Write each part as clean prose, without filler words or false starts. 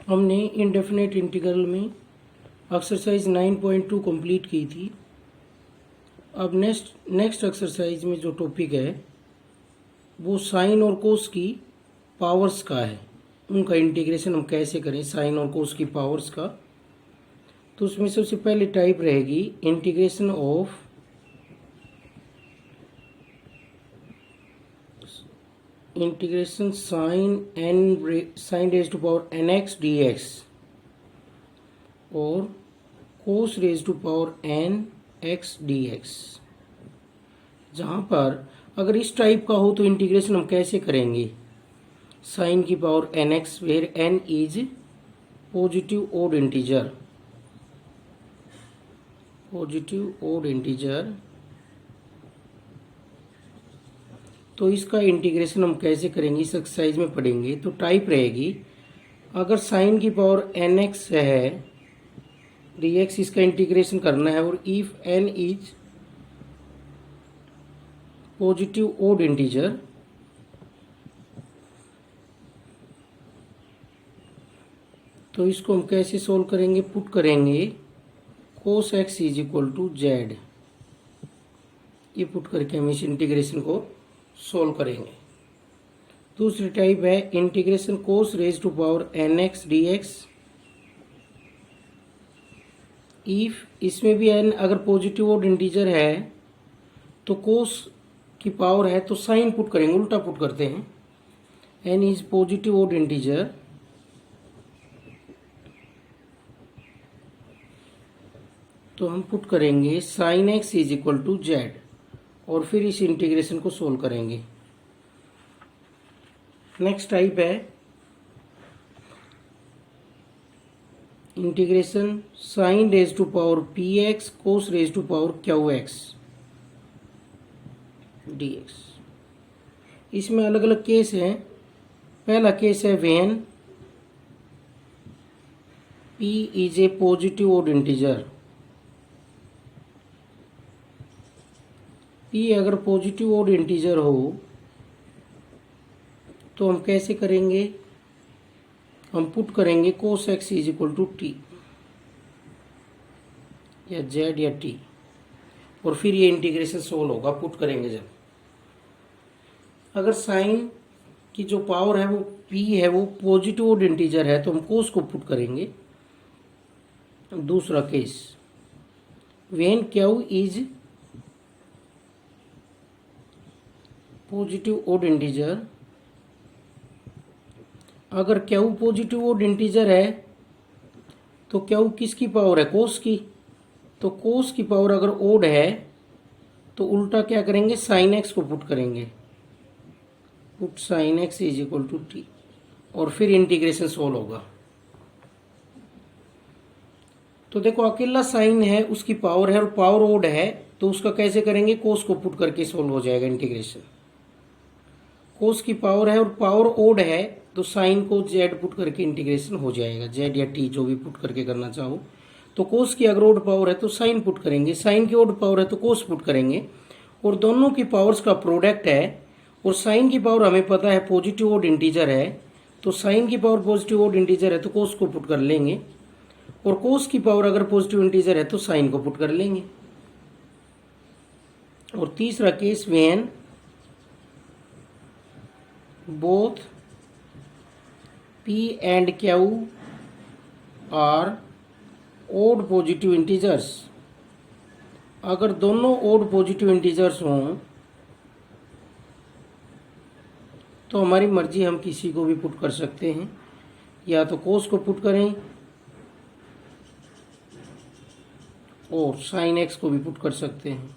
हमने indefinite integral में exercise 9.2 complete की थी। अब नेक्स्ट एक्सरसाइज में जो टॉपिक है वो साइन और कोस की पावर्स का है। उनका इंटीग्रेशन हम कैसे करें, साइन और कोस की पावर्स का। तो उसमें सबसे पहले टाइप रहेगी integration of sine raise to power n x d x और cos raise to power n x d x. जहाँ पर अगर इस टाइप का हो तो इंटीग्रेशन हम कैसे करेंगे, साइन की power n x where n is positive odd integer, तो इसका इंटीग्रेशन हम कैसे करेंगे इस एक्सरसाइज में पढ़ेंगे। तो टाइप रहेगी, अगर साइन की पावर एन एक्स है डी एक्स, इसका इंटीग्रेशन करना है, और if n is positive odd integer तो इसको हम कैसे सोल्व करेंगे, पुट करेंगे cos x is equal to z. ये पुट करके हम इस इंटीग्रेशन को सोल्व करेंगे। दूसरी टाइप है integration cos raise to power n x d x. If इसमें भी एन अगर पॉजिटिव ओड इंटीजर है तो कोस की पावर है तो साइन पुट करेंगे, उल्टा पुट करते हैं। N is positive odd integer तो हम पुट करेंगे sine x is equal to z और फिर इस इंटीग्रेशन को सोल्व करेंगे। नेक्स्ट टाइप है integration sine raise to power p x cos raise to power q x d x. इसमें अलग अलग केस हैं। पहला केस है when p is a positive odd integer. P अगर पॉजिटिव ओड इंटीजर हो तो हम कैसे करेंगे, हम पुट करेंगे cos x is equal to t या जेड या टी और फिर ये इंटीग्रेशन सोल्व होगा पुट करेंगे जब। अगर साइन की जो पावर है वो पी है, वो पॉजिटिव ओड इंटीजर है तो हम कोस को पुट करेंगे। दूसरा case when q is positive odd integer, अगर क्यू पॉजिटिव ओड इंटीजर है तो क्यू किसकी पावर है, कोस की। तो कोस की पावर अगर ओड है तो उल्टा क्या करेंगे, साइन एक्स को पुट करेंगे, put sine x is equal to t और फिर इंटीग्रेशन सोल्व होगा। तो देखो अकेला साइन है, उसकी पावर है और पावर ओड है तो उसका कैसे करेंगे, कोस को पुट करके सोल्व हो जाएगा इंटीग्रेशन। कोस की पावर है और पावर ओड है तो साइन को जेड पुट करके इंटीग्रेशन हो जाएगा, जेड या टी जो भी पुट करके करना चाहो। तो कोस की अगर ओड पावर है तो साइन पुट करेंगे, साइन की ओड पावर है तो कोस पुट करेंगे, और दोनों की पावर्स का प्रोडक्ट है। और साइन की पावर हमें पता है पॉजिटिव ओड इंटीजर है तो साइन की पावर पॉजिटिव ओड इंटीजर है तो कोस को पुट कर लेंगे, और कोस की पावर अगर पॉजिटिव इंटीजर है तो साइन को पुट कर लेंगे। और तीसरा case when both P and Q are odd positive integers. अगर दोनों ओड पॉजिटिव इंटीजर्स हों तो हमारी मर्जी, हम किसी को भी पुट कर सकते हैं, या तो कोस को पुट करें और साइन एक्स को भी पुट कर सकते हैं।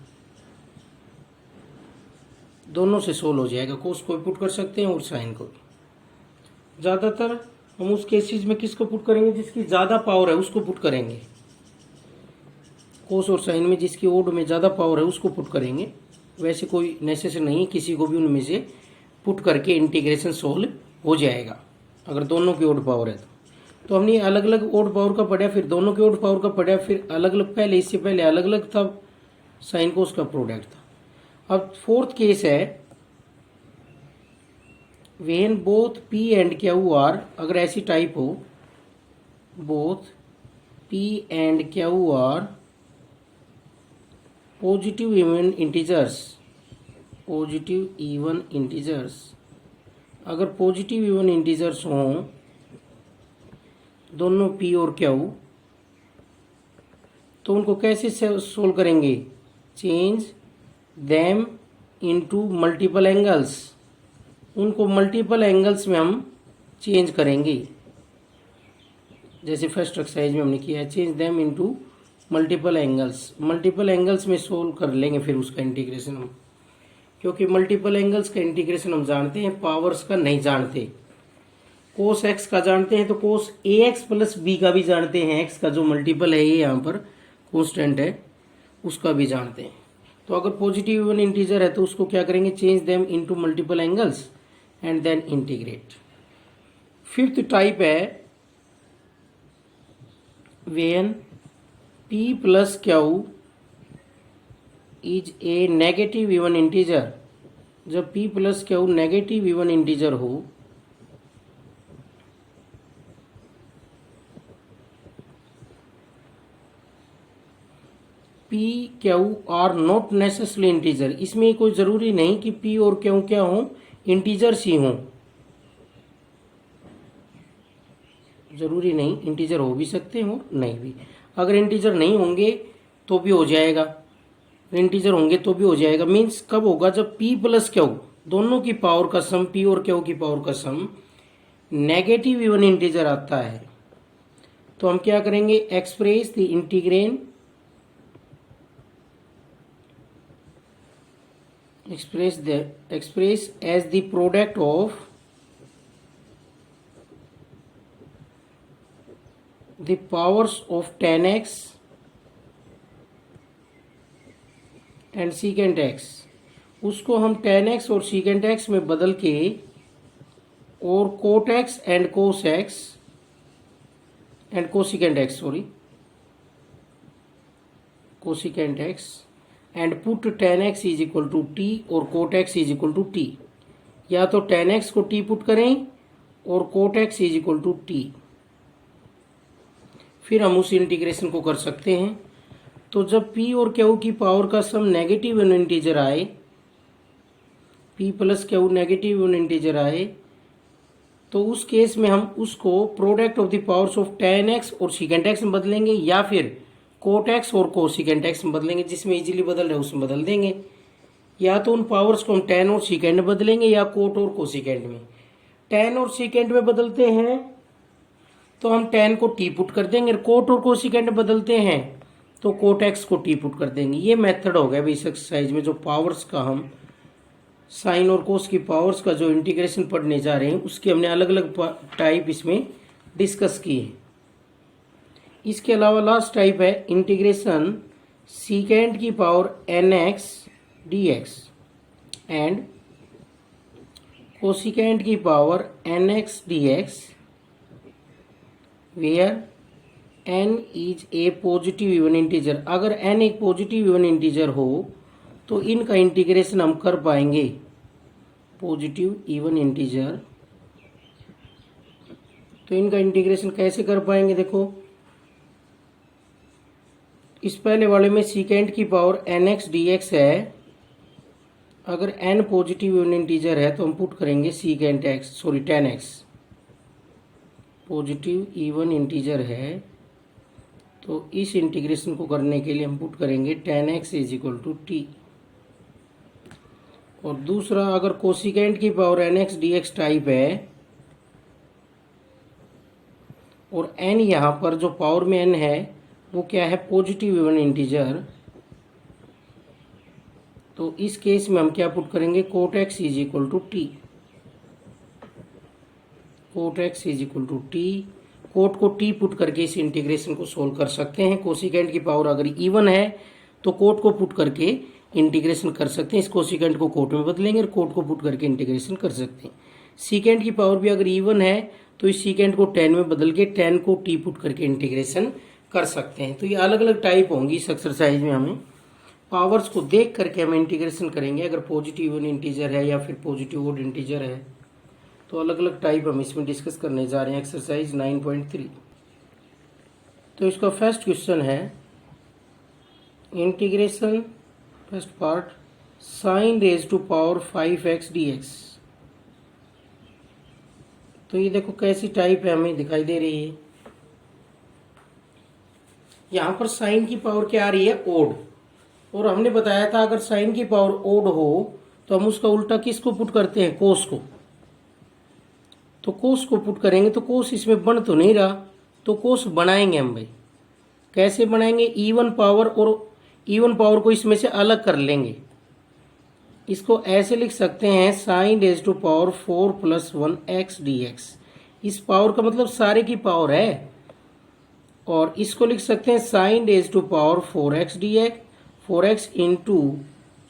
दोनों से सोल्व हो जाएगा, कोस को भी पुट कर सकते हैं और साइन को भी। ज़्यादातर हम उस केसेस में किसको पुट करेंगे, जिसकी ज़्यादा पावर है उसको पुट करेंगे। कोस और साइन में जिसकी ओड में ज़्यादा पावर है उसको पुट करेंगे। वैसे कोई नेसेसरी नहीं, किसी को भी उनमें से पुट करके इंटीग्रेशन सोल्व हो जाएगा अगर दोनों की ओड पावर है तो हमने अलग अलग ओड पावर का पढ़ा, फिर दोनों की ओड पावर का पढ़ा, फिर अलग अलग, पहले इससे पहले अलग अलग था साइन कोस का प्रोडक्ट था। अब फोर्थ केस है when both P and Q R, अगर ऐसी टाइप हो both p and q are positive even integers, positive even integers। अगर पॉजिटिव इवन इंटीजर्स हों दोनों p और q, तो उनको कैसे सोल्व करेंगे? Change them into multiple angles, उनको मल्टीपल एंगल्स में हम चेंज करेंगे, जैसे फर्स्ट एक्सरसाइज में हमने किया है। Change them into multiple angles, multiple angles में सोल्व कर लेंगे फिर उसका इंटीग्रेशन हम, क्योंकि मल्टीपल एंगल्स का इंटीग्रेशन हम जानते हैं, पावर्स का नहीं जानते। कोस एक्स का जानते हैं तो कोस ए एक्स प्लस बी का भी जानते हैं, एक्स का जो मल्टीपल है ये यहाँ पर कॉन्स्टेंट है उसका भी जानते हैं। तो अगर पॉजिटिव इवन इंटीजर है तो उसको क्या करेंगे? Change them into multiple angles and then integrate. Fifth type है when p plus q is a negative even integer. जब p plus q negative even integer हो p q are not necessarily integer, इसमें कोई जरूरी नहीं कि p और Q क्या हो, इंटीजर्स ही हों, जरूरी नहीं, इंटीजर हो भी सकते हो नहीं भी। अगर इंटीजर नहीं होंगे तो भी हो जाएगा, इंटीजर होंगे तो भी हो जाएगा। मीन्स कब होगा? जब p प्लस क्यू दोनों की पावर का सम, p और क्यू की पावर का सम नेगेटिव इवन इंटीजर आता है, तो हम क्या करेंगे? Express the integrand, express as the product of the powers of tan x and secant x। उसको हम tan x और secant x में बदल के और cot x and cos x and cosecant x, cosecant x and put tan x is equal to t और cot x is equal to t. या तो tan x को t पुट करें और cot x is equal to t, फिर हम उस integration को कर सकते हैं। तो जब p और q की पावर का सम नेगेटिव इवन इंटीजर आए, p plus q negative even integer आए, तो उस केस में हम उसको product of the powers of tan x और secant x में बदलेंगे, या फिर कोट एक्स और कोसिकेंट एक्स में बदलेंगे, जिसमें इजीली बदल रहे उसमें बदल देंगे। या तो उन पावर्स को हम tan और सीकेंट में बदलेंगे या कोट और कोसिकेंट में। tan और सीकेंट में बदलते हैं तो हम tan को t पुट कर देंगे, कोट और कोसिकेंट में बदलते हैं तो कोट एक्स को t पुट कर देंगे। ये मेथड हो गया इस एक्सरसाइज में, जो पावर्स का हम साइन और कोस की पावर्स का जो इंटीग्रेशन पढ़ने जा रहे हैं उसकी हमने अलग अलग टाइप इसमें डिस्कस की है। इसके अलावा लास्ट टाइप है इंटीग्रेशन सीकेंट की power nx dx and cosecant की power nx dx where n is a positive even integer. अगर n एक पॉजिटिव इवन इंटीजर हो तो इनका इंटीग्रेशन हम कर पाएंगे। पॉजिटिव इवन इंटीजर, तो इनका इंटीग्रेशन कैसे कर पाएंगे? देखो, इस पहले वाले में सीकेंट की पावर nx dx है, अगर n पॉजिटिव इवन इंटीजर है तो हम पुट करेंगे secant x, tan x positive even integer है, तो इस इंटीग्रेशन को करने के लिए हम पुट करेंगे tan x is equal to t. और दूसरा, अगर कोसिकेंट की पावर nx dx टाइप है और n यहाँ पर जो पावर में n है वो क्या है? पॉजिटिव इवन इंटीजर, तो इस केस में हम क्या पुट करेंगे? Cot x is equal to t, cot x is equal to t. Cot को टी पुट करके इस इंटीग्रेशन को सोल्व कर सकते हैं। कोसिकेंट की पावर अगर इवन है तो कोट को पुट करके इंटीग्रेशन कर सकते हैं, इस कोसिकेंट को कोट में बदलेंगे और कोट को पुट करके इंटीग्रेशन कर सकते हैं। सीकेंट की पावर भी अगर इवन है तो इस सीकेंट को tan में बदल के tan को टी पुट करके इंटीग्रेशन कर सकते हैं। तो ये अलग अलग टाइप होंगी इस एक्सरसाइज में, हमें पावर्स को देख करके हम इंटीग्रेशन करेंगे। अगर पॉजिटिव इवन इंटीजर है या फिर पॉजिटिव ओड इंटीजर है, तो अलग अलग टाइप हम इसमें डिस्कस करने जा रहे हैं। एक्सरसाइज 9.3। तो इसका फर्स्ट क्वेश्चन है integration first part sine raise to power 5x dx। तो ये देखो कैसी टाइप है हमें दिखाई दे रही है। यहाँ पर साइन की पावर क्या आ रही है, ओड। और हमने बताया था अगर साइन की पावर ओड हो तो हम उसका उल्टा किसको पुट करते हैं, कोस को। तो कोस को पुट करेंगे तो कोस इसमें बन तो नहीं रहा, तो कोस बनाएंगे हम भाई। कैसे बनाएंगे, इवन पावर और इवन पावर को इसमें से अलग कर लेंगे। इसको ऐसे लिख सकते हैं sine raise to power 4 + 1x dx। इस पावर का मतलब सारे की पावर है। और इसको लिख सकते हैं sine raise to power 4x dx, 4x into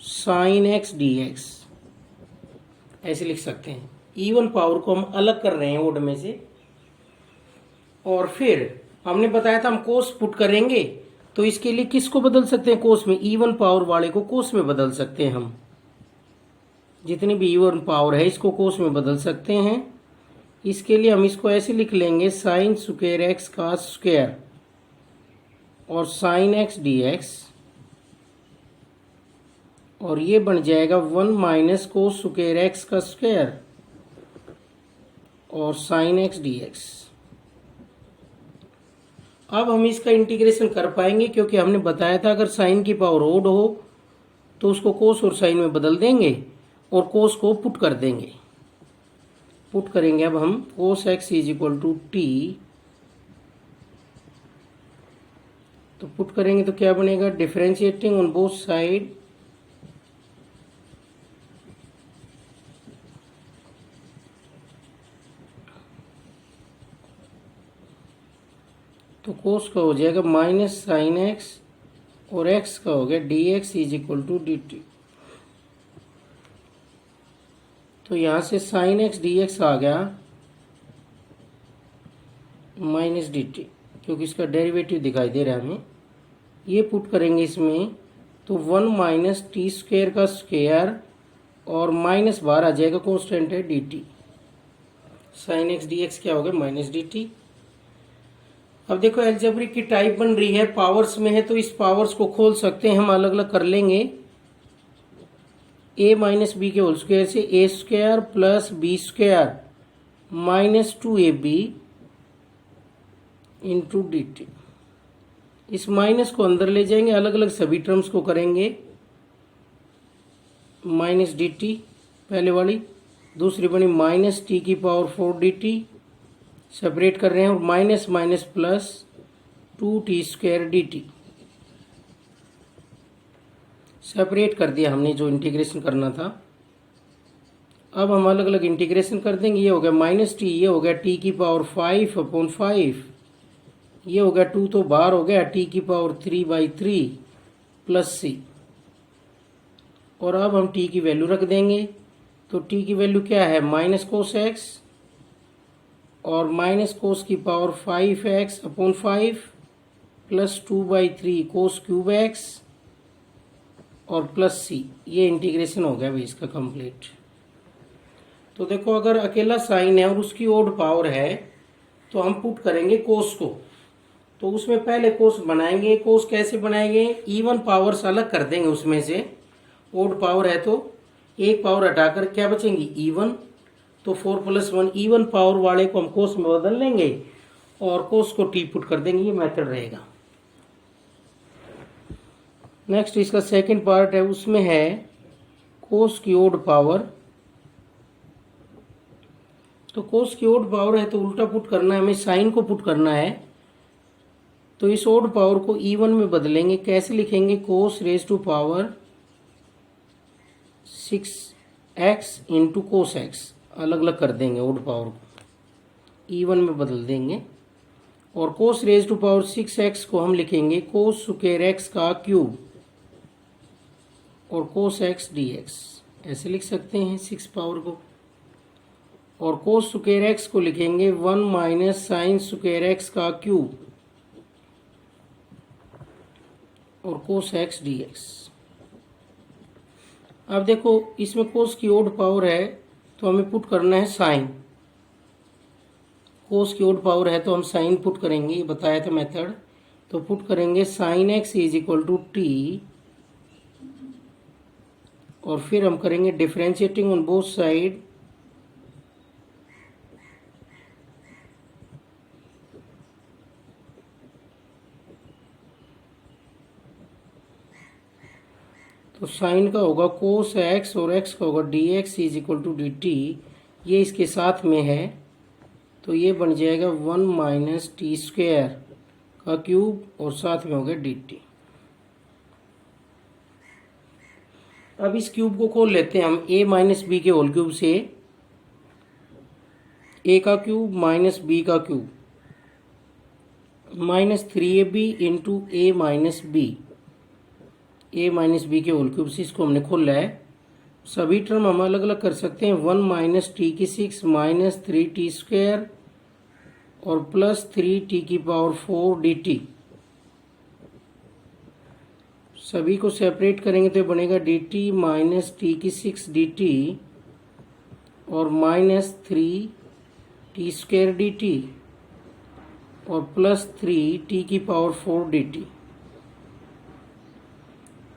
साइन x dx, ऐसे लिख सकते हैं। इवन पावर को हम अलग कर रहे हैं ओड में से। और फिर हमने बताया था हम कोस पुट करेंगे, तो इसके लिए किसको बदल सकते हैं, कोस में। इवन पावर वाले को कोस में बदल सकते हैं हम। जितनी भी इवन पावर है इसको कोस में बदल सकते हैं। इसके लिए हम इसको ऐसे लिख लेंगे साइन स्क्वायर एक्स का स्क्वायर और साइन एक्स dx, और ये बन जाएगा 1 - कोस स्क्वायर एक्स का स्क्वायर और साइन एक्स dx। अब हम इसका इंटीग्रेशन कर पाएंगे क्योंकि हमने बताया था अगर साइन की पावर ओड हो तो उसको कोस और साइन में बदल देंगे और कोस को पुट कर देंगे। पुट करेंगे अब हम कोस एक्स = t। तो पुट करेंगे तो क्या बनेगा, डिफरेंशिएटिंग ऑन बोथ साइड तो कोस का हो जाएगा माइनस साइन एक्स और एक्स का हो गया dx = dt। तो यहाँ से साइन एक्स dx आ गया माइनस dt, क्योंकि इसका डेरिवेटिव दिखाई दे रहा है हमें। ये पुट करेंगे इसमें तो 1 - t² का स्क्वायर और माइनस बाहर आ जाएगा, कॉन्स्टेंट है dt। साइन एक्स dx क्या हो गया, माइनस dt। अब देखो एल्जेब्रिक की टाइप बन रही है, पावर्स में है, तो इस पावर्स को खोल सकते हैं हम, अलग अलग कर लेंगे। a - b के होल स्क्वायर से a² + b² - 2ab into dt। इस माइनस को अंदर ले जाएंगे, अलग अलग सभी टर्म्स को करेंगे। माइनस dt पहले वाली, दूसरी बनी -t⁴ dt, सेपरेट कर रहे हैं, और minus minus plus 2t² dt separate कर दिया हमने जो इंटीग्रेशन करना था। अब हम अलग अलग इंटीग्रेशन कर देंगे। ये हो गया -t, ये हो गया t⁵/5, ये हो गया 2 तो बाहर हो गया t⁵3/3 प्लस c। और अब हम t की वैल्यू रख देंगे, तो t की वैल्यू क्या है, माइनस कोस x और माइनस कोस की पावर 5x/5 प्लस 2/3 कोस क्यूब x और प्लस c। ये इंटीग्रेशन हो गया भाई इसका कंप्लीट। तो देखो अगर अकेला साइन है और उसकी ओड पावर है तो हम पुट करेंगे कोस को। तो उसमें पहले कोस बनाएंगे। कोस कैसे बनाएंगे, इवन पावर्स अलग कर देंगे उसमें से। ओड पावर है तो एक पावर हटाकर क्या बचेंगी, इवन। तो 4 + 1 इवन पावर वाले को हम कोस में बदल लेंगे और कोस को टी पुट कर देंगे। ये मेथड रहेगा। नेक्स्ट इसका सेकंड पार्ट है, उसमें है कोस की ओड पावर। तो कोस की ओड पावर है तो उल्टा पुट करना है हमें, साइन को पुट करना है। तो इस ओड पावर को इवन में बदलेंगे। कैसे लिखेंगे, cos raise to power 6x into cos x, अलग अलग कर देंगे ओड पावर को, इवन में बदल देंगे। और cos raise to power 6x को हम लिखेंगे कोस स्क्वायर एक्स का क्यूब और कोस एक्स dx, ऐसे लिख सकते हैं 6 पावर को। और कोस स्क्वायर एक्स को लिखेंगे 1 - साइन स्क्वायर एक्स का क्यूब और कोस एक्स dx। अब देखो इसमें कोस की ओड पावर है तो हमें पुट करना है साइन। कोस की ओड पावर है तो हम साइन पुट करेंगे, ये बताया था मेथड। तो पुट करेंगे sine x is equal to t, और फिर हम करेंगे डिफरेंशिएटिंग ऑन बोथ साइड, तो साइन का होगा कोस एक्स और एक्स का होगा d x is equal to d t, ये इसके साथ में है तो ये बन जाएगा 1 माइनस टी स्क्वायर का क्यूब और साथ में हो गया डी टी। अब इस क्यूब को खोल लेते हैं हम a माइनस बी के होल क्यूब से, a का क्यूब माइनस b का cube minus 3ab into a minus b के होल क्यूब से इसको हमने खोला है। सभी टर्म हम अलग अलग कर सकते हैं, 1 माइनस टी की 6 माइनस 3t स्क्वायर और प्लस 3t की पावर 4 dt। सभी को सेपरेट करेंगे तो बनेगा dt माइनस टी की 6 dt और माइनस 3t स्क्वायर dt और प्लस 3t की पावर 4 dt।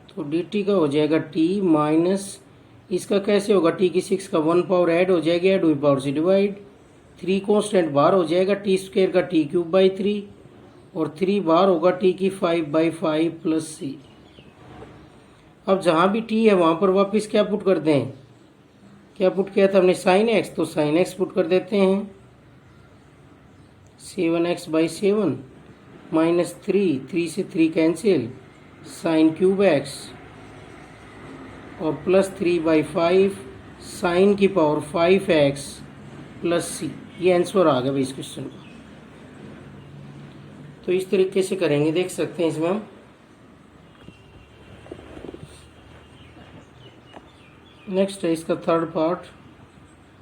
तो dt का हो जाएगा t माइनस, इसका कैसे होगा, t की 6 का 1 पावर ऐड हो जाएगी, ऐड हुई पावर से डिवाइड, 3 कॉन्स्टेंट बाहर हो जाएगा, टी स्क्वायर का t क्यूब बाई 3 और 3 बाहर होगा t की 5 बाई 5 प्लस c। अब जहाँ भी t है वहाँ पर वापस क्या पुट कर दें, क्या पुट किया था हमने साइन एक्स, तो साइन एक्स पुट कर देते हैं, 7x बाई 7 माइनस 3 से 3 कैंसिल, साइन क्यूब एक्स और प्लस 3 बाई 5 साइन की पावर 5x प्लस सी। ये आंसर आ गया भाई इस क्वेश्चन का। तो इस तरीके से करेंगे, देख सकते हैं इसमें हम। नेक्स्ट है इसका थर्ड पार्ट,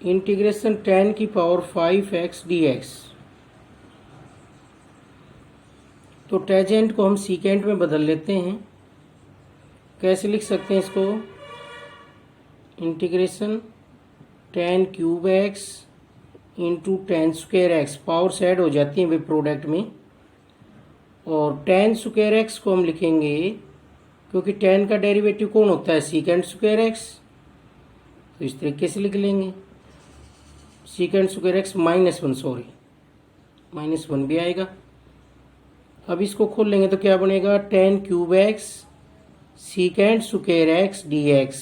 इंटीग्रेशन tan की पावर 5x dx। तो टेजेंट को हम सीकेंट में बदल लेते हैं, कैसे लिख सकते हैं इसको, integration tan cube x into tan square x, power से ऐड हो जाती है वे प्रोडक्ट में, और tan स्क्वायर एक्स को हम लिखेंगे क्योंकि tan का डेरिवेटिव कौन होता है, सीकेंट स्क्वायर एक्स, तो इस तरीके से लिख लेंगे, सीकेंट स्क्वायर एक्स -1, सॉरी -1 भी आएगा। अब इसको खोल लेंगे तो क्या बनेगा, tan cube x secant square x dx,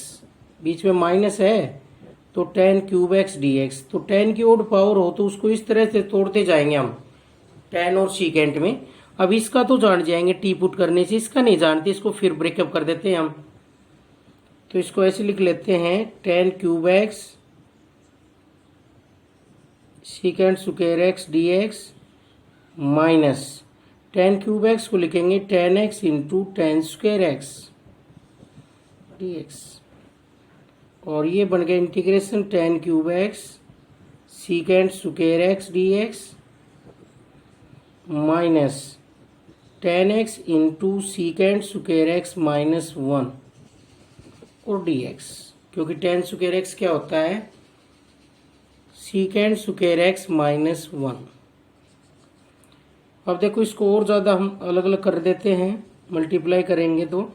बीच में माइनस है तो tan क्यूब एक्स dx। तो tan की ओड पावर हो तो उसको इस तरह से तोड़ते जाएंगे हम tan और सीकेंट में। अब इसका तो जान जाएंगे टी पुट करने से, इसका नहीं जानते, इसको फिर ब्रेकअप कर देते हैं हम। तो इसको ऐसे लिख लेते हैं, tan cube x secant square x dx minus tan cube x को लिखेंगे tan x into tan square x dx, और ये बन गया integration tan cube x secant square x dx minus tan x into secant square x -1 और dx, क्योंकि tan square x क्या होता है, सीकेंट स्क्वायर एक्स -1। अब देखो इसको और ज़्यादा हम अलग अलग कर देते हैं, मल्टीप्लाई करेंगे तो,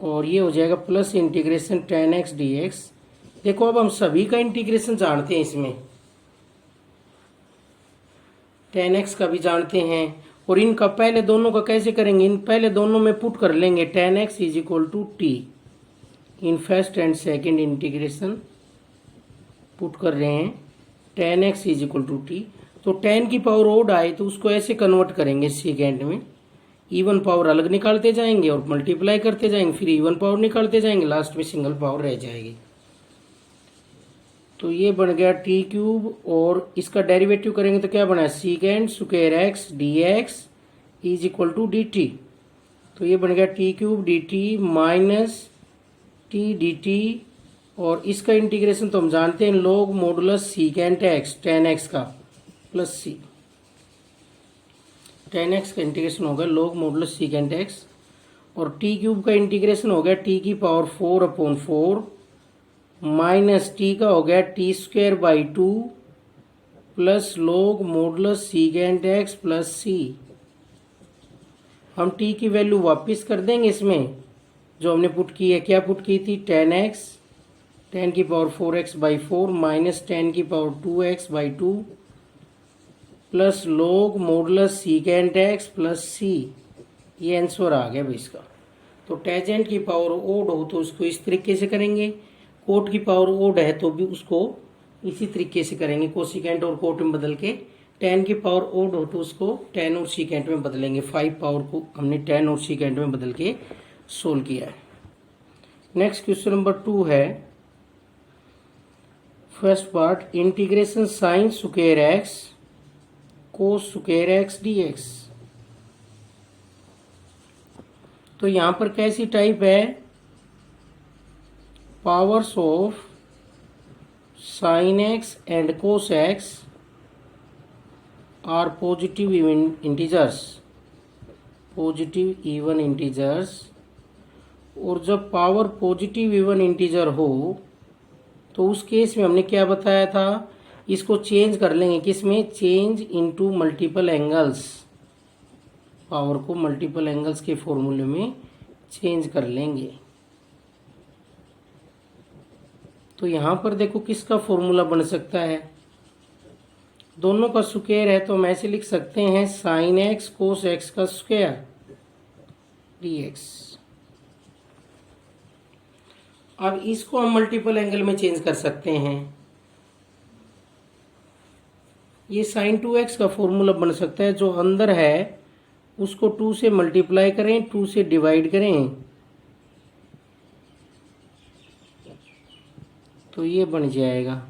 और ये हो जाएगा plus integration tan x dx। देखो अब हम सभी का इंटीग्रेशन जानते हैं, इसमें tan x का भी जानते हैं, और इनका पहले दोनों का कैसे करेंगे, इन पहले दोनों में पुट कर लेंगे, tan x is equal to t in first and second integration, put कर रहे हैं tan x is equal to t. तो tan की पावर ओड आए तो उसको ऐसे कन्वर्ट करेंगे सेकेंड में, इवन पावर अलग निकालते जाएंगे और मल्टीप्लाई करते जाएंगे, फिर इवन पावर निकालते जाएंगे, लास्ट में सिंगल पावर रह जाएगी। तो ये बन गया टी क्यूब, और इसका डेरिवेटिव करेंगे तो क्या बना, secant square x dx is equal to d t. तो ये बन गया t cube dt minus t dt, और इसका इंटीग्रेशन तो हम जानते हैं log modulus secant x tan x का प्लस सी, tan x का इंटीग्रेशन होगा log मॉडुलस सीकेंट x, और टी क्यूब का इंटीग्रेशन हो गया t की पावर 4/4 माइनस टी का हो गया t square by 2 plus log modulus secant x plus c. हम t की वैल्यू वापस कर देंगे इसमें, जो हमने पुट की है। क्या पुट की थी? 10x 10 की पावर 4x बाई 4 माइनस 10 की power 2x by 2 plus log modulus secant x plus c. ये आंसर आ गया भाई इसका। तो टेंजेंट की पावर ओड हो तो उसको इस तरीके से करेंगे, कोट की पावर ओड है तो भी उसको इसी तरीके से करेंगे। कोसिकेंट और कोट में बदल के, 10 की पावर ओड हो तो उसको 10 और सीकेंट में बदलेंगे। 5 पावर को हमने 10 और सीकेंट में बदल के सोल्व किया है। नेक्स्ट क्वेश्चन नंबर 2 है। First part, integration sine square x cos square x dx. तो यहां पर कैसी टाइप है? Powers of sine x and cos x are positive even integers, positive even integers. और जब पावर पॉजिटिव इवन इंटीजर हो तो उस केस में हमने क्या बताया था? इसको चेंज कर लेंगे, किसमें? Change into multiple angles. Power को मल्टीपल एंगल्स के फॉर्मूले में चेंज कर लेंगे। तो यहां पर देखो किसका फॉर्मूला बन सकता है? दोनों का स्क्वायर है तो हम ऐसे लिख सकते हैं साइन एक्स कोस एक्स का स्क्वायर डीएक्स। अब इसको हम मल्टीपल एंगल में चेंज कर सकते हैं। ये साइन 2x का फॉर्मूला बन सकता है, जो अंदर है उसको 2 से मल्टीप्लाई करें, 2 से डिवाइड करें तो ये बन जाएगा।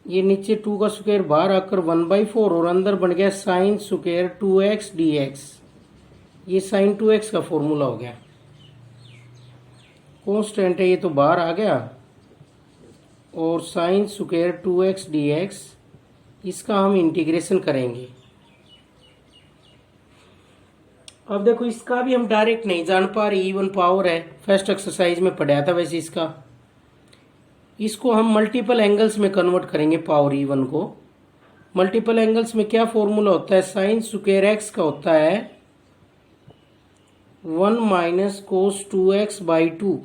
ये नीचे 2 का स्क्वायर बाहर आकर 1/4 और अंदर बन गया साइन स्क्वायर 2x dx। ये साइन 2x का फॉर्मूला हो गया। कांस्टेंट है ये तो बाहर आ गया। और साइन स्क्वायर 2x dx इसका हम इंटीग्रेशन करेंगे। अब देखो इसका भी हम डायरेक्ट नहीं जान पा रहे, इवन पावर है, फर्स्ट एक्सरसाइज में पढ़ाया था वैसे इसका। इसको हम मल्टीपल एंगल्स में कन्वर्ट करेंगे पावर इवन को। मल्टीपल एंगल्स में क्या फॉर्मूला होता है? साइन स्क्वायर एक्स का होता है 1 minus cos 2x by 2।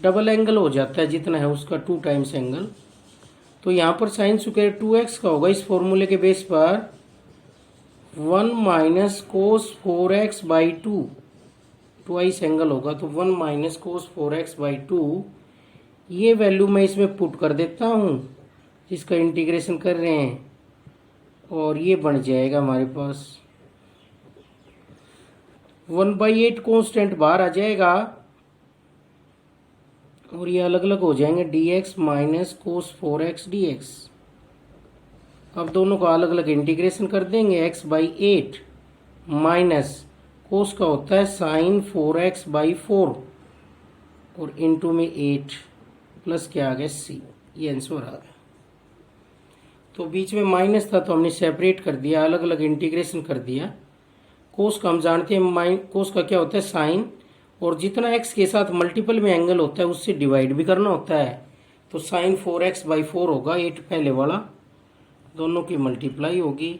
Double angle हो जाता है जितना है उसका 2 टाइम्स एंगल। तो यहाँ पर साइन स्क्वायर 2x का होगा इस फॉर्मूले के बेस पर 1 minus cos 4x by 2। Twice angle होगा तो 1 माइनस कोस 4x बाई 2। ये वैल्यू मैं इसमें पुट कर देता हूँ जिसका इंटीग्रेशन कर रहे हैं, और ये बन जाएगा हमारे पास 1/8 कांस्टेंट बाहर आ जाएगा और ये अलग अलग हो जाएंगे dx minus cos 4x dx। अब दोनों का अलग अलग इंटीग्रेशन कर देंगे। x/8 माइनस कोस का होता है साइन 4x/4 और इनटू में 8 प्लस क्या आ गया c। ये आंसर आ गया। तो बीच में माइनस था तो हमने सेपरेट कर दिया, अलग अलग इंटीग्रेशन कर दिया। कोस का हम जानते हैं, कोस का क्या होता है? साइन, और जितना x के साथ मल्टीपल में एंगल होता है उससे डिवाइड भी करना होता है। तो साइन 4x/4 होगा, 8 पहले वाला, दोनों की मल्टीप्लाई होगी।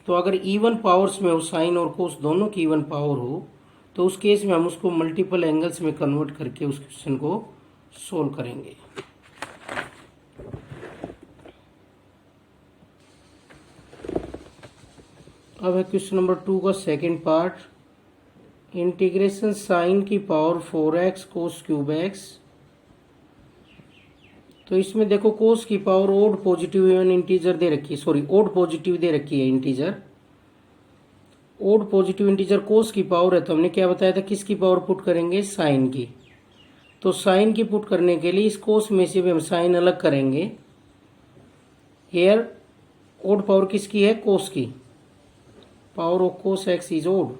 तो अगर इवन पावर्स में हो, साइन और कोस दोनों की इवन पावर हो, तो उस केस में हम उसको मल्टीपल एंगल्स में कन्वर्ट करके उस क्वेश्चन को सोल्व करेंगे। अब है क्वेश्चन नंबर 2 का सेकंड पार्ट, इंटीग्रेशन साइन की power 4x cos cube x। तो इसमें देखो कोस की power odd positive even integer दे रखी है, सॉरी ओड पॉजिटिव दे रखी है integer. Odd positive integer cos की पावर है तो हमने क्या बताया था? किसकी पावर पुट करेंगे? साइन की। तो साइन की पुट करने के लिए इस कोस में से भी हम साइन अलग करेंगे। हियर ओड पावर किसकी है? कोस की। Power of cos x is odd,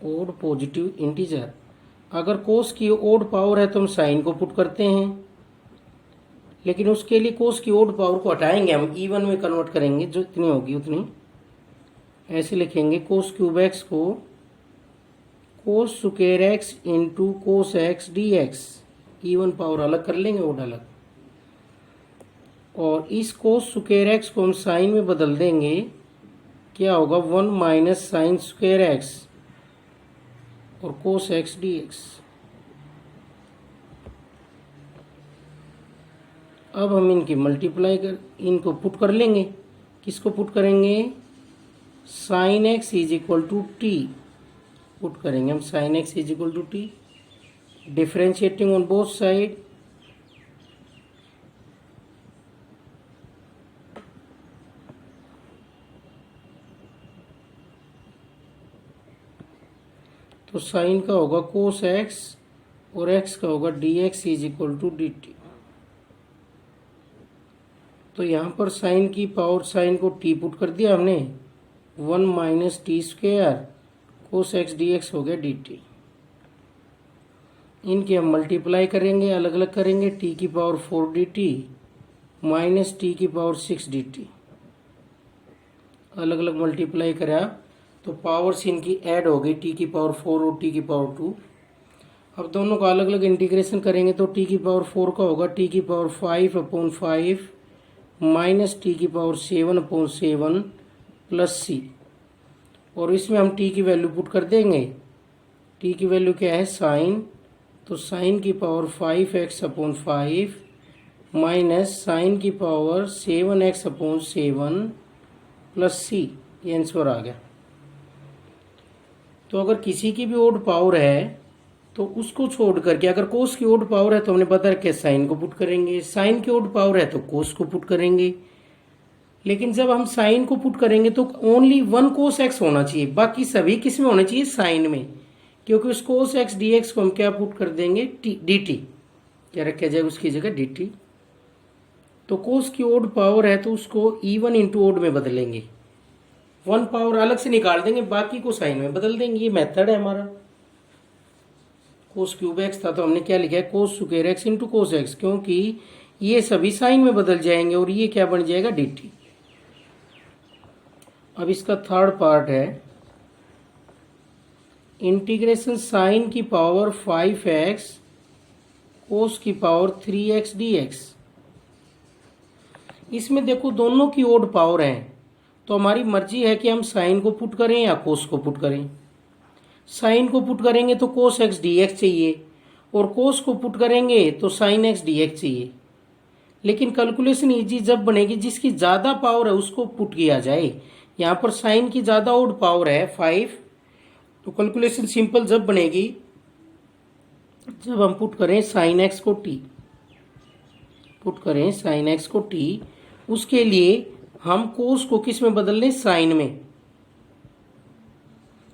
odd positive integer. अगर कोस की ओड पावर है तो हम साइन को पुट करते हैं, लेकिन उसके लिए कोस की ओड पावर को हटाएंगे, हम इवन में कन्वर्ट करेंगे, जो इतनी होगी उतनी। ऐसे लिखेंगे कोस क्यूब एक्स को कोस square x into cos x d x even power अलग कर लेंगे, ओड अलग। और इस कोस स्क्वायर एक्स को हम साइन में बदल देंगे, क्या होगा 1 माइनस साइन स्क्वायर एक्स और कोस एक्स डी एक्स। अब हम इनकी मल्टीप्लाई कर, इनको पुट कर लेंगे। किसको पुट करेंगे? Sine x is equal to t put करेंगे हम, sine x is equal to t, differentiating on both side. तो साइन का होगा कोस एक्स और एक्स का होगा d x is equal to d t. तो यहाँ पर साइन की पावर, साइन को टी पुट कर दिया हमने, 1 minus t square cos x d x हो गया डी टी। इनके हम मल्टीप्लाई करेंगे, अलग अलग करेंगे, टी की power 4 d T minus t की पावर 6 डी टी। अलग अलग मल्टीप्लाई करा तो पावर्स इनकी ऐड हो गई, टी की पावर 4 और टी की पावर 2। अब दोनों का अलग अलग इंटीग्रेशन करेंगे तो टी की पावर 4 का होगा टी की पावर 5/5 माइनस टी की पावर 7/7 प्लस सी। और इसमें हम टी की वैल्यू पुट कर देंगे। टी की वैल्यू क्या है? साइन, तो साइन की पावर 5x/5 माइनस साइन की पावर 7x/7 प्लस सी। ये आंसर आ गया। तो अगर किसी की भी ओड पावर है तो उसको छोड़ करके, अगर कोस की ओड पावर है तो हमने बता रखा है साइन को पुट करेंगे, साइन की ओड पावर है तो कोस को पुट करेंगे। लेकिन जब हम साइन को पुट करेंगे तो ओनली 1 कोस एक्स होना चाहिए, बाकी सभी किस में होने चाहिए? साइन में, क्योंकि उस कोस एक्स डी एक्स को हम क्या पुट कर देंगे? डी टी, क्या रखा जाएगा उसकी जगह? D t. तो कोस की ओड पावर है तो उसको इवन इंटू ओड में बदलेंगे, 1 पावर अलग से निकाल देंगे, बाकी को साइन में बदल देंगे। ये मेथड है हमारा। कोस क्यूब एक्स था तो हमने क्या लिखा है? कोस square x into cos x, क्योंकि ये सभी साइन में बदल जाएंगे और ये क्या बन जाएगा? D T. अब इसका थर्ड पार्ट है इंटीग्रेशन साइन की पावर 5x कोस की पावर 3x dx। इसमें देखो दोनों की ओड पावर है, तो हमारी मर्जी है कि हम साइन को पुट करें या कोस को पुट करें। साइन को पुट करेंगे तो कोस एक्स डी एक्स चाहिए और कोस को पुट करेंगे तो साइन एक्स डी एक्स चाहिए। लेकिन कैलकुलेशन इजी जब बनेगी जिसकी ज़्यादा पावर है उसको पुट किया जाए। यहाँ पर साइन की ज़्यादा ओड पावर है 5, तो कैलकुलेशन सिंपल जब बनेगी जब हम पुट करें साइन एक्स को टी, पुट करें साइन एक्स को टी, उसके लिए हम कोस को किस में बदल लें? साइन में।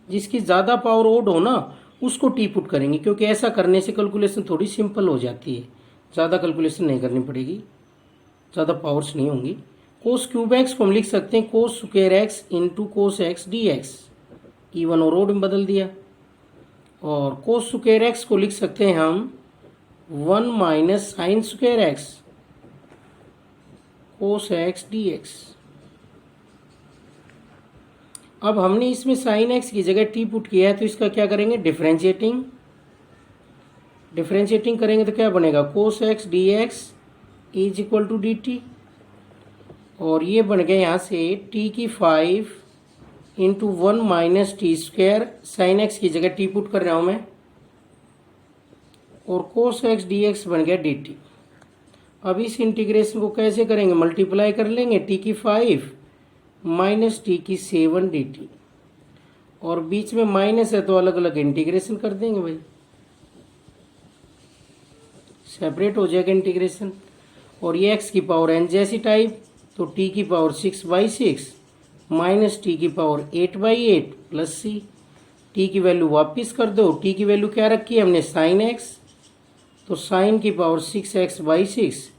जिसकी ज़्यादा पावर ओड हो ना उसको टी पुट करेंगे, क्योंकि ऐसा करने से कैलकुलेशन थोड़ी सिंपल हो जाती है, ज़्यादा कैलकुलेशन नहीं करनी पड़ेगी, ज़्यादा पावर्स नहीं होंगी। कोस क्यूब एक्स को हम लिख सकते हैं कोस square x into cos x d x, even और ओड में बदल दिया। और कोस स्क्वायर एक्स को लिख सकते हैं हम 1 माइनस साइन स्क्वायर एक्स कोस एक्स डी एक्स। अब हमने इसमें साइन एक्स की जगह टी पुट किया है तो इसका क्या करेंगे? डिफरेंशिएटिंग। डिफरेंशिएटिंग करेंगे तो क्या बनेगा? Cos x d x is equal to d t. और ये बन गया यहाँ से टी की 5 into 1 minus t square, sine x की जगह टी पुट कर रहा हूँ मैं, और कोस एक्स डी एक्स बन गया डी टी। अब इस इंटीग्रेशन को कैसे करेंगे? मल्टीप्लाई कर लेंगे, टी की 5 माइनस टी की 7 डी टी, और बीच में माइनस है तो अलग अलग इंटीग्रेशन कर देंगे भाई, सेपरेट हो जाएगा इंटीग्रेशन। और ये एक्स की पावर एन जैसी टाइप, तो टी की पावर 6/6 माइनस टी की पावर 8/8 प्लस सी। टी की वैल्यू वापिस कर दो, टी की वैल्यू क्या रखी है हमने? साइन एक्स, तो साइन की पावर 6x/6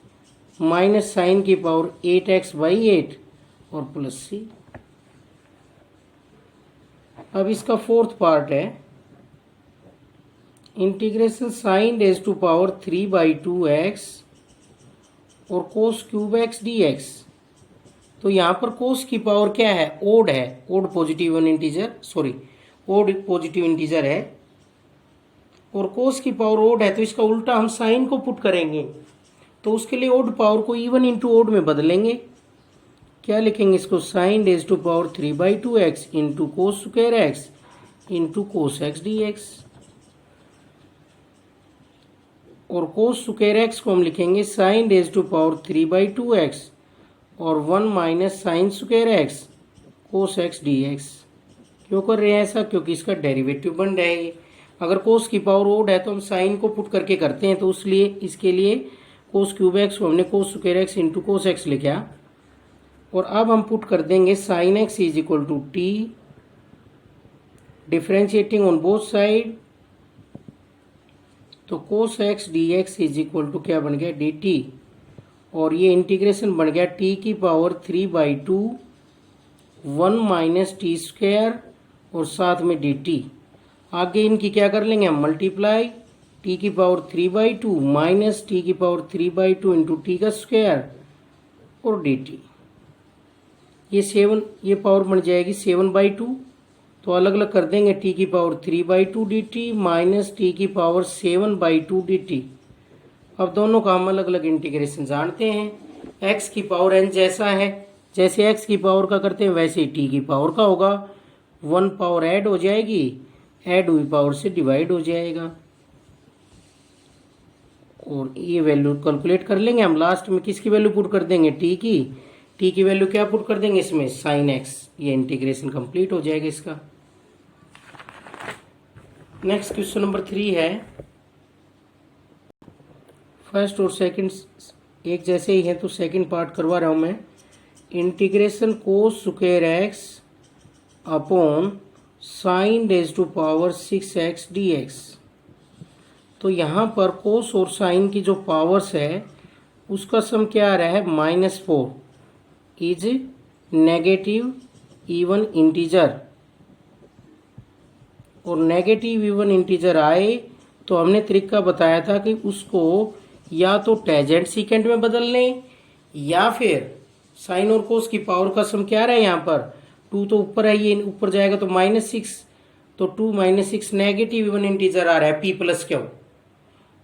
माइनस साइन की पावर 8x/8 और प्लस सी। अब इसका फोर्थ पार्ट है integration sine raise to power 3/2x और cos cube x d x. तो यहाँ पर कोस की पावर क्या है? ओड है, odd positive integer, sorry odd positive integer है। और कोस की पावर ओड है तो इसका उल्टा हम साइन को पुट करेंगे, तो उसके लिए ओड पावर को इवन इंटू ओड में बदलेंगे। क्या लिखेंगे इसको, sine raise to power 3/2x into cos square x into cos x d x. और कोस स्क्वायर एक्स को हम लिखेंगे sign raise to power 3/2x और 1 माइनस साइन स्क्वायर एक्स कोस एक्स डी एक्स। क्यों कर रहे हैं ऐसा, क्योंकि इसका डेरिवेटिव बन रहा है। अगर कोस की पावर ओड है तो हम साइन को पुट करके करते हैं, तो इसलिए इसके लिए कोस क्यूब एक्स को हमने cos square x into cos x लिखा। और अब हम पुट कर देंगे sine x is equal to t, differentiating on both side, तो cos x d x is equal to क्या बन गया, डी टी। और ये इंटीग्रेशन बन गया टी की पावर 3/2 1 माइनस टी स्क्वायर और साथ में डी टी। आगे इनकी क्या कर लेंगे हम, मल्टीप्लाई, टी की पावर 3/2 माइनस टी की पावर 3/2 इंटू टी का स्क्वायर और डी टी। ये पावर बन जाएगी 7/2, तो अलग अलग कर देंगे, टी की power 3/2 D T minus t की पावर 7/2 डी टी। अब दोनों का हम अलग अलग इंटीग्रेशन जानते हैं। एक्स की पावर एन जैसा है, जैसे एक्स की पावर का करते हैं वैसे ही टी की पावर का होगा। 1 पावर ऐड हो जाएगी, ऐड हुई पावर से डिवाइड हो जाएगा। और ये वैल्यू कैलकुलेट कर लेंगे हम। लास्ट में किसकी वैल्यू पुट कर देंगे, टी की वैल्यू क्या पुट कर देंगे इसमें, साइन एक्स। ये इंटीग्रेशन कंप्लीट हो जाएगा इसका। नेक्स्ट क्वेश्चन नंबर 3 है। फर्स्ट और सेकंड एक जैसे ही हैं तो सेकंड पार्ट करवा रहा हूं मैं। Integration cos square x upon sine raise to power 6x dx। तो यहाँ पर कोस और साइन की जो पावर्स है उसका सम क्या आ रहा है, -4 इज नेगेटिव इवन इंटीजर। और नेगेटिव इवन इंटीजर आए तो हमने तरीका बताया था कि उसको या तो टेंजेंट सीकेंट में बदल लें, या फिर साइन और कोस की पावर का सम क्या रहा है, यहाँ पर 2 तो ऊपर है, ये ऊपर जाएगा तो -6, तो 2 - 6 नेगेटिव इवन इंटीजर आ रहा है p + q।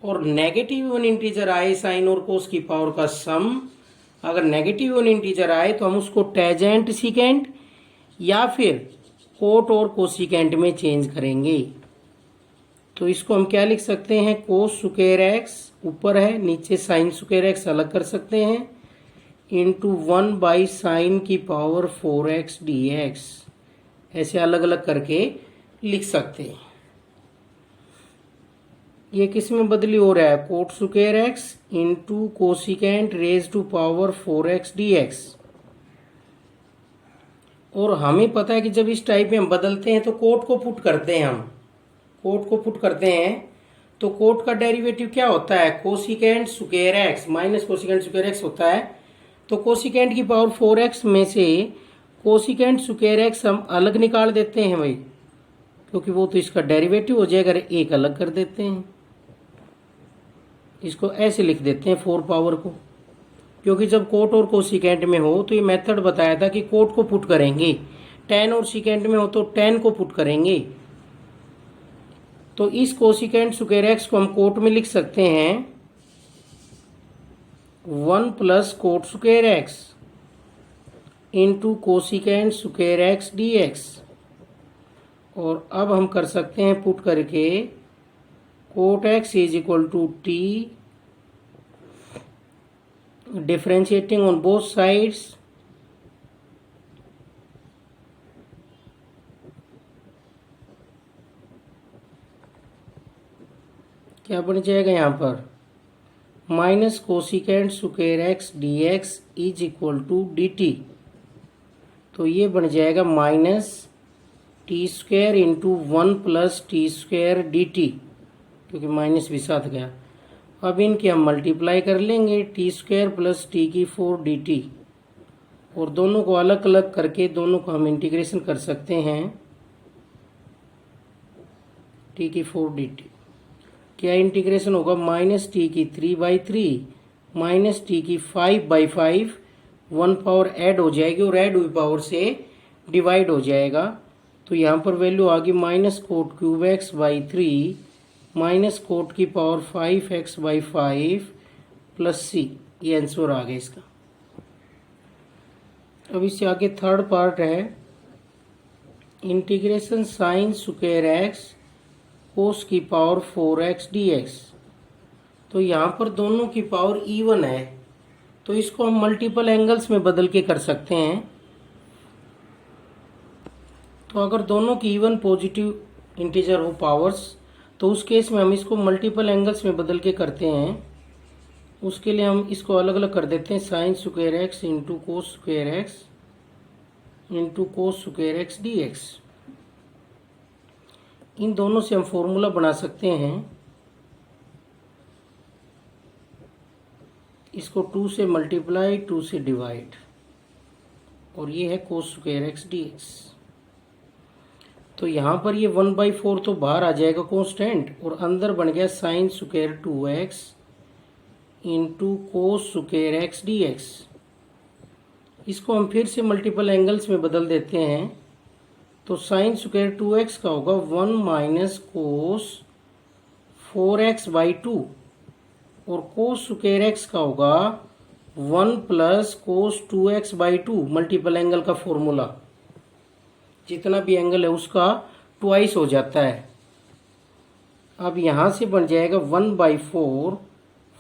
और नेगेटिव इवन इंटीजर आए साइन और कोस की पावर का सम, अगर नेगेटिव इवन इंटीजर आए तो हम उसको टेंजेंट सीकेंट या फिर कोट और कोसिकेंट में चेंज करेंगे। तो इसको हम क्या लिख सकते हैं, कोस स्क्वायर एक्स ऊपर है, नीचे साइन स्क्वायर एक्स अलग कर सकते हैं, इंटू 1 साइन की पावर 4x dx। ऐसे अलग अलग करके लिख सकते हैं। ये किस में बदली हो रहा है, cot square x into cosecant raise to power 4x dx। और हमें पता है कि जब इस टाइप में हम बदलते हैं तो कोट को पुट करते हैं, हम कोट को पुट करते हैं तो कोट का डेरिवेटिव क्या होता है, cosecant square x minus cosecant square x होता है। तो कोसिकेंट की पावर 4x में से कोसिकेंट स्क्वायर एक्स हम अलग निकाल देते हैं भाई, क्योंकि वो तो इसका डेरिवेटिव हो जाएगा, एक अलग कर देते हैं। इसको ऐसे लिख देते हैं 4 पावर को, क्योंकि जब कोट और कोसिकेंट में हो तो ये मेथड बताया था कि कोट को पुट करेंगे, tan और सिकेंट में हो तो tan को पुट करेंगे। तो इस कोसिकेंट स्क्वायर एक्स को हम कोट में लिख सकते हैं 1 + cot square x into cosecant square x dx। और अब हम कर सकते हैं पुट करके cot x is equal to t, differentiating on both sides, क्या बन जाएगा यहाँ पर, minus cosecant square x dx is equal to dt। तो ये बन जाएगा -t² इंटू 1 + t² dt, क्योंकि माइनस भी साथ गया। अब इनकी हम मल्टीप्लाई कर लेंगे, t² + t⁴ dt। और दोनों को अलग अलग करके दोनों को हम इंटीग्रेशन कर सकते हैं, t⁴ dt। क्या इंटीग्रेशन होगा, -t⁵/3 -t⁵5/5, 1 पावर ऐड हो जाएगी और ऐड हुई पावर से डिवाइड हो जाएगा। तो यहाँ पर वैल्यू आ गई -कोट³ x/3 माइनस कोट की पावर 5x/5 प्लस सी, ये आंसर आ गया इसका। अब इससे आगे थर्ड पार्ट है इंटीग्रेशन साइन स्क्वायर एक्स कोस की पावर 4x dx। तो यहाँ पर दोनों की पावर इवन है, तो इसको हम मल्टीपल एंगल्स में बदल के कर सकते हैं। तो अगर दोनों की इवन पॉजिटिव इंटीजर हो पावर्स, तो उस केस में हम इसको मल्टीपल एंगल्स में बदल के करते हैं। उसके लिए हम इसको अलग अलग कर देते हैं, sign square x into cos square x into cos square x dx। इन दोनों से हम फॉर्मूला बना सकते हैं, इसको 2 से मल्टीप्लाई 2 से डिवाइड, और ये है कोस स्क्वायर एक्स dx। तो यहाँ पर ये 1/4 तो बाहर आ जाएगा कांस्टेंट, और अंदर बन गया sine square 2x into cos square x dx। इसको हम फिर से मल्टीपल एंगल्स में बदल देते हैं। तो साइन स्क्वायर 2x का होगा 1 माइनस कोस 4x/2, और कोस स्क्वायर एक्स का होगा 1 plus cos 2x/2। Multiple angle का फॉर्मूला, जितना भी एंगल है उसका ट्वाइस हो जाता है। अब यहाँ से बन जाएगा 1/4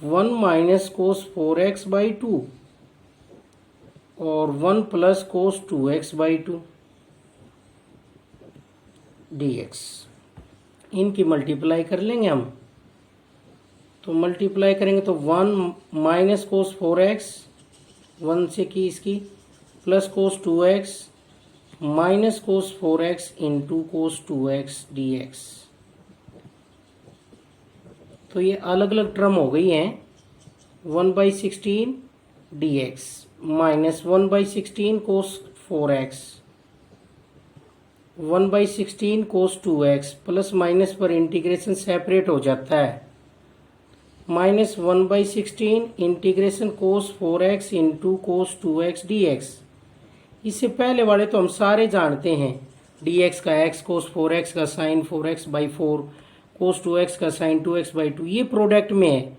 1 माइनस कोस 4x/2 और 1 प्लस कोस 2x/2 dx। इनकी मल्टीप्लाई कर लेंगे हम। तो मल्टीप्लाई करेंगे तो 1 माइनस कोस 4x, 1 से की इसकी, plus cos 2x minus cos 4x into cos 2x dx। तो ये अलग अलग टर्म हो गई हैं। 1/16 dx माइनस 1/16 कोस 4x, 1/16 कोस 2x, प्लस माइनस पर इंटीग्रेशन सेपरेट हो जाता है, माइनस 1/16 इंटीग्रेशन कोस 4x into cos 2x dx। इससे पहले वाले तो हम सारे जानते हैं, dx का x, कोस 4x का साइन 4x/4, कोस 2x का साइन 2x/2, ये प्रोडक्ट में है।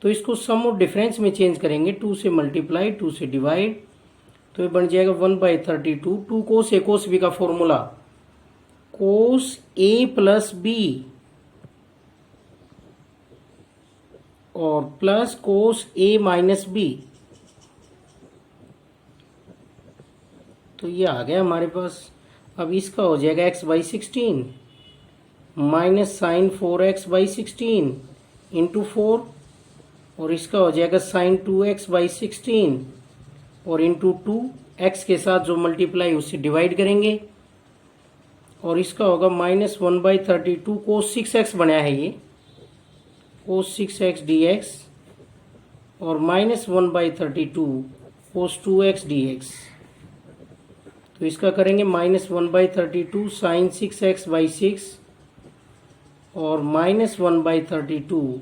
तो इसको सम और डिफरेंस में चेंज करेंगे, 2 से मल्टीप्लाई 2 से डिवाइड, तो ये बन जाएगा 1/32। 2 कोस ए कोस बी का फॉर्मूला, कोस ए प्लस बी और प्लस कोस ए माइनस बी। तो ये आ गया हमारे पास। अब इसका हो जाएगा x/16 minus sign 4x/16 into 4, और इसका हो जाएगा साइन 2x/16 और इंटू 2, x के साथ जो मल्टीप्लाई उससे डिवाइड करेंगे, और इसका होगा माइनस 1/32 कोस 6x बना है ये, कोस 6x dx, और माइनस 1/32 कोस 2x dx। तो इसका करेंगे माइनस 1/32 साइन 6x/6 और माइनस 1/32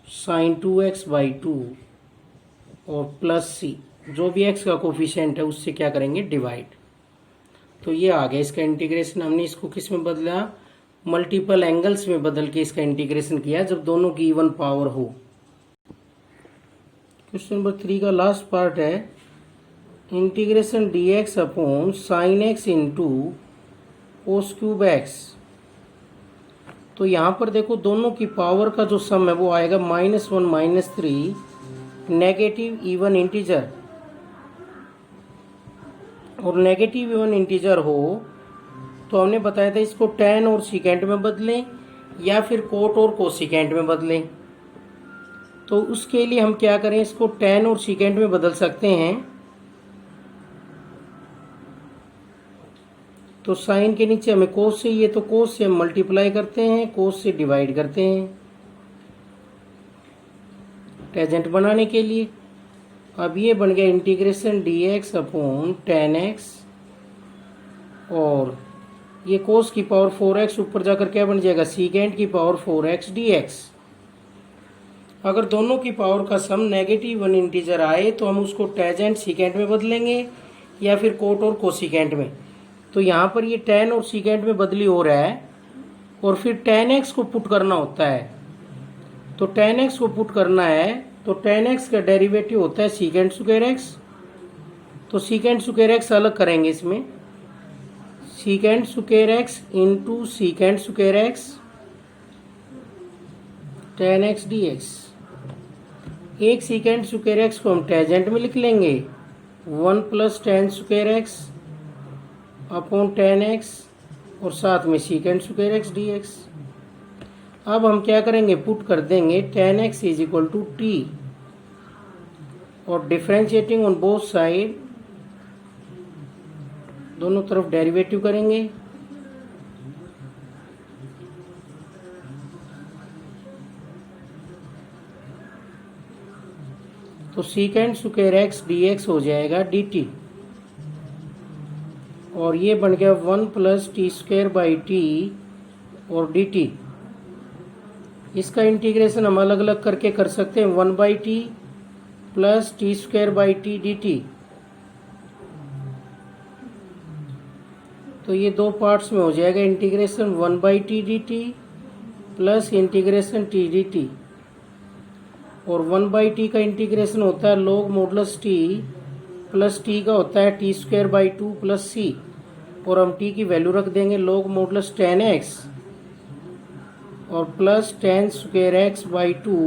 साइन 2x/2 और प्लस सी, जो भी x का कोफिशिएंट है उससे क्या करेंगे, डिवाइड। तो ये आ गया इसका इंटीग्रेशन। हमने इसको किस में बदला, मल्टीपल एंगल्स में बदल के इसका इंटीग्रेशन किया जब दोनों की इवन पावर हो। क्वेश्चन नंबर 3 का लास्ट पार्ट है integration dx upon sine x into कोस क्यूब एक्स। तो यहाँ पर देखो दोनों की पावर का जो सम है वो आएगा -1 -3 नेगेटिव इवन इंटीजर, और नेगेटिव इवन इंटीजर हो तो हमने बताया था इसको tan और सीकेंट में बदलें या फिर कोट और कोसिकेंट में बदलें। तो उसके लिए हम क्या करें, इसको tan और सीकेंट में बदल सकते हैं। तो साइन के नीचे हमें कोस से, ये तो कोस से हम मल्टीप्लाई करते हैं, कोस से डिवाइड करते हैं टेंजेंट बनाने के लिए। अब ये बन गया integration dx upon tan x, और ये कोस की पावर 4x ऊपर जाकर क्या बन जाएगा, सीकेंट की पावर 4x dx। अगर दोनों की पावर का सम नेगेटिव वन इंटीजर आए तो हम उसको टेंजेंट सीकेंट में बदलेंगे या फिर कोट और कोसिकेंट में। तो यहाँ पर ये tan और सीकेंट में बदली हो रहा है, और फिर tan x को पुट करना होता है। तो tan x को पुट करना है तो tan x का डेरिवेटिव होता है सीकेंट स्क्वायर x। तो सीकेंट स्क्वायर x अलग करेंगे इसमें, secant square x into secant square x tan x dx। एक सीकेंट स्क्वायर x को हम टेंजेंट में लिख लेंगे 1 plus tan square x upon tan x और साथ में सीकेंट स्क्वायर x dx। अब हम क्या करेंगे, पुट कर देंगे tan x is equal to t और डिफरेंशिएटिंग ऑन बोथ साइड, दोनों तरफ डेरिवेटिव करेंगे। तो सीकेंट स्क्वायर x dx हो जाएगा dt और ये बन गया 1 plus T square by T और dt। इसका इंटीग्रेशन हम अलग अलग करके कर सकते हैं, 1 by T plus T square by T dt। तो ये दो पार्ट्स में हो जाएगा integration, 1 by T dt plus integration T dt। और 1 बाई टी का इंटीग्रेशन होता है log modulus t plus t का होता है t square by 2 plus c और हम टी की वैल्यू रख देंगे log मॉडुलस tan x और plus tan square x by 2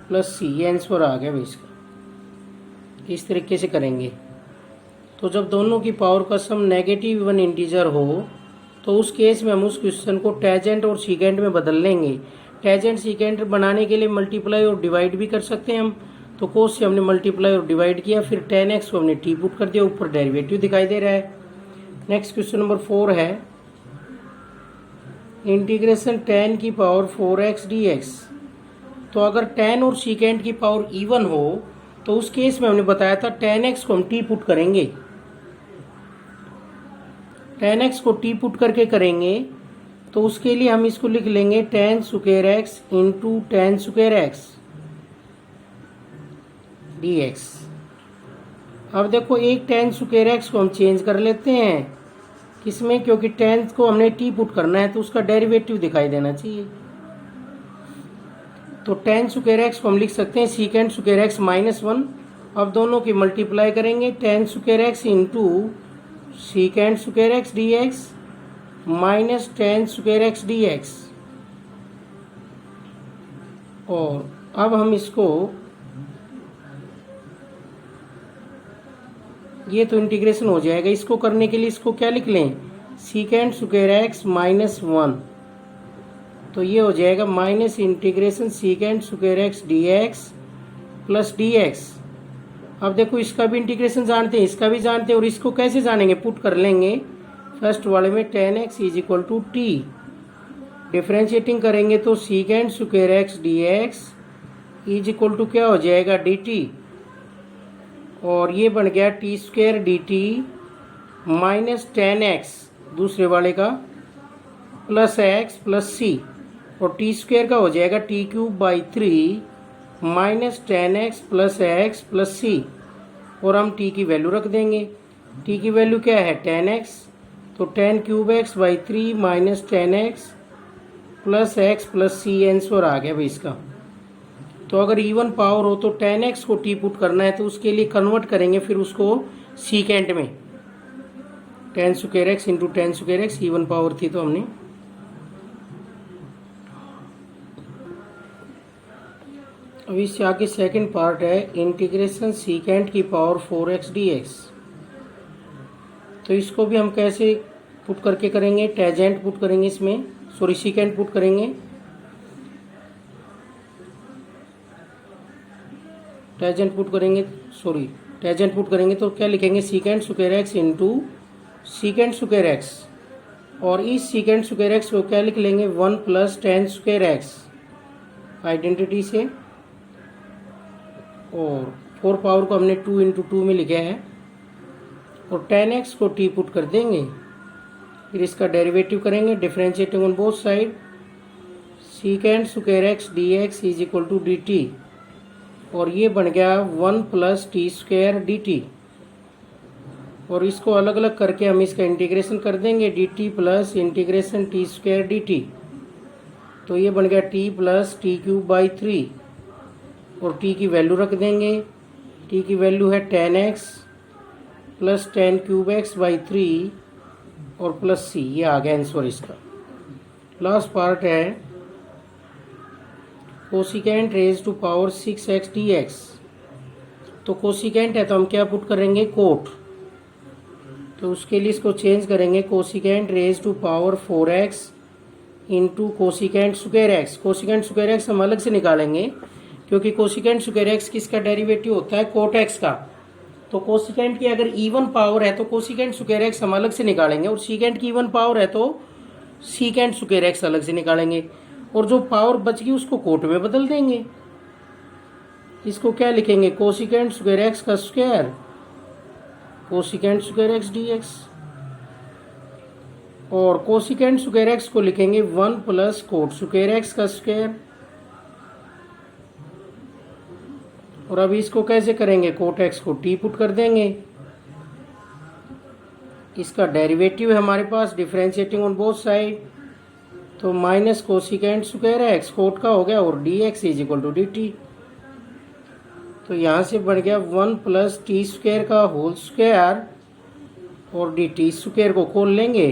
plus c. ये आंसर आ गया भाई इसका। इस तरीके से करेंगे। तो जब दोनों की पावर का सम नेगेटिव वन इंटीजर हो तो उस केस में हम उस क्वेश्चन को टेंजेंट और सीकेंट में बदल लेंगे। टेंजेंट सीकेंट बनाने के लिए मल्टीप्लाई और डिवाइड भी कर सकते हैं हम। तो कोस से हमने मल्टीप्लाई और डिवाइड किया, फिर tan x को हमने t पुट कर दिया, ऊपर डेरिवेटिव दिखाई दे रहा है। नेक्स्ट क्वेश्चन नंबर 4 है इंटीग्रेशन tan की पावर 4x dx। तो अगर tan और सीकेंट की पावर इवन हो तो उस केस में हमने बताया था tan x को हम t पुट करेंगे। tan x को t पुट करके करेंगे तो उसके लिए हम इसको लिख लेंगे tan square x into tan square x dx। अब देखो एक tan स्क्वायर x को हम चेंज कर लेते हैं किसमें, क्योंकि tan को हमने t पुट करना है तो उसका डेरिवेटिव दिखाई देना चाहिए। तो tan स्क्वायर x को हम लिख सकते हैं सीकेंट स्क्वायर x माइनस 1। अब दोनों की मल्टीप्लाई करेंगे, tan square x into secant square x dx minus tan square x dx। और अब हम इसको, ये तो इंटीग्रेशन हो जाएगा। इसको करने के लिए इसको क्या लिख लें, सीकेंट स्क्वायर x माइनस 1। तो ये हो जाएगा minus integration secant square x dx plus dx। अब देखो इसका भी इंटीग्रेशन जानते हैं, इसका भी जानते हैं, और इसको कैसे जानेंगे, पुट कर लेंगे फर्स्ट वाले में tan x is equal to t. Differentiating करेंगे तो secant square x dx is equal to क्या हो जाएगा dt और ये बन गया t square dt minus tan x दूसरे वाले का प्लस x प्लस c और टी स्क्वायर का हो जाएगा t cube by 3 minus tan x plus x plus c और हम t की वैल्यू रख देंगे। t की वैल्यू क्या है tan x, तो tan cube x by 3 minus tan x plus x plus c answer आ गया भाई इसका। तो अगर इवन पावर हो तो tan x को t पुट करना है तो उसके लिए कन्वर्ट करेंगे फिर उसको सीकेंट में, tan square x into tan square x even power थी तो हमने। अब इससे आगे सेकंड पार्ट है इंटीग्रेशन सीकेंट की पावर 4x dx। तो इसको भी हम कैसे पुट करके करेंगे, टेंजेंट पुट करेंगे इसमें, सॉरी सीकेंट पुट करेंगे। टेंजेंट पुट करेंगे तो क्या लिखेंगे, secant square x into secant square x और इस सीकेंट स्क्वायर x को क्या लिख लेंगे 1 plus tan square x identity से, और 4 पावर को हमने 2 इंटू 2 में लिखा है और tan x को t पुट कर देंगे, फिर इसका डेरिवेटिव करेंगे differentiating on both side, secant square x dx is equal to dt और ये बन गया 1 प्लस टी स्क्वायर dt और इसको अलग अलग करके हम इसका इंटीग्रेशन कर देंगे D t plus integration T square d t. तो ये बन गया T plus T cube by 3 और टी की वैल्यू रख देंगे। टी की वैल्यू है 10x plus 10 cube x by 3 और प्लस सी। ये आ गया आंसर इसका। लास्ट पार्ट है cosecant raise to power 6x dx। तो कोसिकेंट है तो हम क्या पुट करेंगे, कोट। तो उसके लिए इसको चेंज करेंगे, cosecant raise to power 4x into cosecant square x. Cosecant square x हम अलग से निकालेंगे क्योंकि कोसिकेंट स्क्वायर एक्स किसका डेरिवेटिव होता है, कोट एक्स का। तो कोसिकेंट की अगर इवन पावर है तो कोसिकेंट स्क्वायर एक्स हम अलग से निकालेंगे, और सीकेंट की इवन पावर है तो सीकेंट स्क्वायर एक्स अलग से निकालेंगे, और जो पावर बच गई उसको कोट में बदल देंगे। इसको क्या लिखेंगे, कोसिकेंट स्क्वायर एक्स का square cosecant square x dx, और कोसिकेंट स्क्वायर एक्स को लिखेंगे 1 प्लस कोट स्क्वायर एक्स का स्क्वायर। और अभी इसको कैसे करेंगे, कोट एक्स को टी पुट कर देंगे। इसका डेरिवेटिव है हमारे पास डिफरेंशिएटिंग ऑन बोथ साइड, तो minus cosecant square x cot का हो गया और d x is equal to d t. तो यहाँ से बढ़ गया 1 प्लस टी स्क्वायर का होल स्क्वायर और डी टी स्क्वायर को खोल लेंगे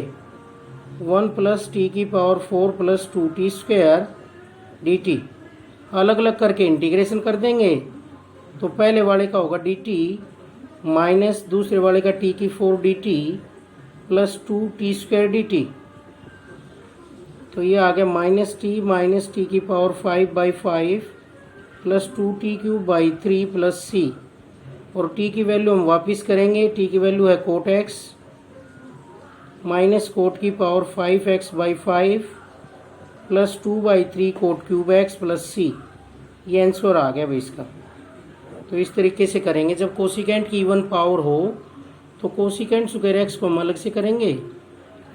1 प्लस टी की power 4 plus 2t square d T. अलग अलग करके इंटीग्रेशन कर देंगे। तो पहले वाले का होगा डी टी माइनस दूसरे वाले का टी की 4 d t plus 2t square d t. तो ये आ गया माइनस टी की power 5/5 plus 2t cube by 3 plus c. और टी की वैल्यू हम वापस करेंगे, टी की वैल्यू है कोट एक्स माइनस कोट की power 5x/5 plus 2/3 cot cube x plus c. ये आंसर आ गया भाई इसका। तो इस तरीके से करेंगे। जब कोसिकेंट की इवन पावर हो तो कोसिकेंट स्क्वायर एक्स को हम अलग से करेंगे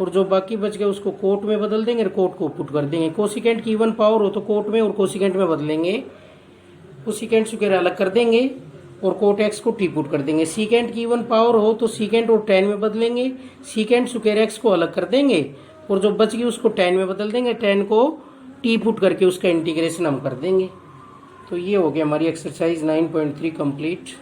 और जो बाकी बच गया उसको कोट में बदल देंगे और कोट को पुट कर देंगे। कोसिकेंट की इवन पावर हो तो कोट में और कोसिकेंट में बदलेंगे, कोसिकेंट स्क्वायर अलग कर देंगे और कोट एक्स को टी पुट कर देंगे। सीकेंट की इवन पावर हो तो सीकेंट और tan में बदलेंगे, सीकेंट स्क्वायर एक्स को अलग कर देंगे और जो बच गई उसको tan में बदल देंगे, tan को टी पुट करके उसका इंटीग्रेशन हम कर देंगे। तो ये हो गया हमारी एक्सरसाइज 9.3 कंप्लीट।